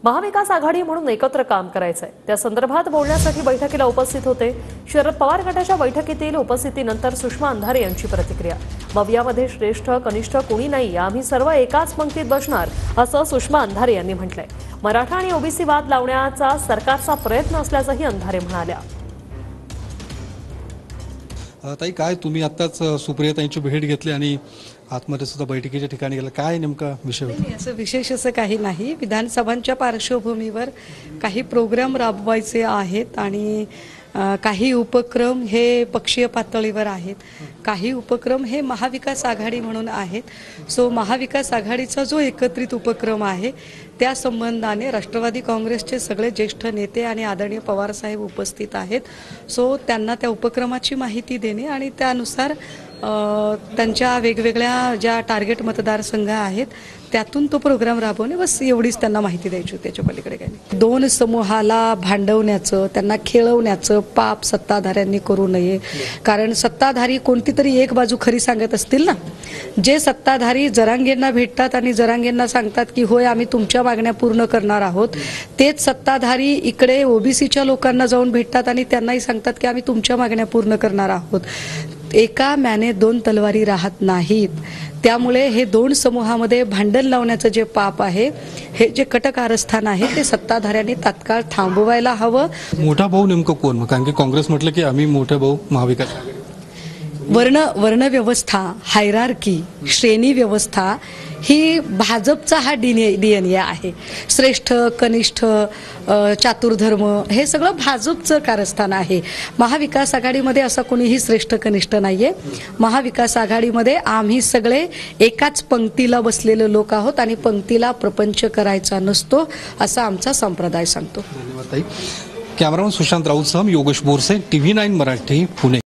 महाविकास आघाडी म्हणून एकत्र काम करायचंय, त्या संदर्भात बोलण्यासाठी बैठकीला उपस्थित होते। शरद पवार गटाच्या बैठकीतील उपस्थितीनंतर सुषमा अंधारे यांची प्रतिक्रिया। मवियामध्ये श्रेष्ठ कनिष्ठ कोणी नाही, आम्ही सर्व एकाच पंक्तीत बसणार असं सुषमा अंधारे यांनी म्हटलंय। मराठा आणि ओबीसी वाद लावण्याचा सरकारचा प्रयत्न असल्याचंही अंधारे म्हणाल्या। ताई, काय तुम्ही आत्ताच सुप्रियाताईंची भेट घेतली आणि आतमध्ये सुद्धा बैठकीच्या ठिकाणी गेला, काय नेमका विषय होता? असं विशेष असं काही नाही। विधानसभांच्या पार्श्वभूमीवर काही प्रोग्राम राबवायचे आहेत आणि काही उपक्रम हे पक्षीय पातळीवर आहेत, काही उपक्रम हे महाविकास आघाडी म्हणून आहेत। सो महाविकास आघाडीचा जो एकत्रित उपक्रम आहे त्या संबंधाने राष्ट्रवादी काँग्रेसचे सगळे ज्येष्ठ नेते आणि आदरणीय पवार साहेब उपस्थित आहेत। सो त्यांना त्या उपक्रमाची माहिती देणे आणि त्यानुसार त्यांच्या वेगवेगळ्या ज्या टार्गेट मतदारसंघ आहेत त्यातून तो प्रोग्राम राबवणे, बस एवढीच त्यांना माहिती द्यायची होती, त्याच्या पलीकडे काही नाही। दोन समूहाला भांडवण्याचं, त्यांना खेळवण्याचं पाप सत्ताधाऱ्यांनी करू नये, कारण सत्ताधारी कोणती तरी एक बाजू खरी सांगत असतील ना। जे सत्ताधारी जरांगेंना भेटतात आणि जरांगेंना सांगतात की होय आम्ही तुमच्या मागण्या पूर्ण करणार आहोत, तेच सत्ताधारी इकडे ओबीसीच्या लोकांना जाऊन भेटतात आणि त्यांनाही सांगतात की आम्ही तुमच्या मागण्या पूर्ण करणार आहोत। एका म्याने दोन तलवारी राहत नाहीत। त्यामुळे हे दोन समूहामध्ये भांडण लावण्याचं जे पाप आहे, हे जे कटकारस्थान आहे, ते सत्ताधाऱ्यांनी तात्काळ थांबवायला हवं। मोठा भाऊ नेमकं कोण? कारण की काँग्रेस म्हटलं की आम्ही मोठा भाऊ महाविकास आघाडी। वर्ण व्यवस्था, हायरार्की, श्रेणी व्यवस्था ही भाजपचा हा डीएनए आहे। श्रेष्ठ कनिष्ठ चातुर्धर्म हे सगळं भाजपचं कारस्थान आहे। महाविकास आघाडीमध्ये असा कोणीही श्रेष्ठ कनिष्ठ नाहीये। महाविकास आघाडीमध्ये आम्ही सगळे एकाच पंक्तीला बसलेले लोक आहोत आणि पंक्तीला प्रपंच करायचा नसतो असा आमचा संप्रदाय सांगतो। धन्यवाद ताई। कॅमेरामन सुशांत राऊत सह योगेश बोरसे, TV9 मराठी, पुणे।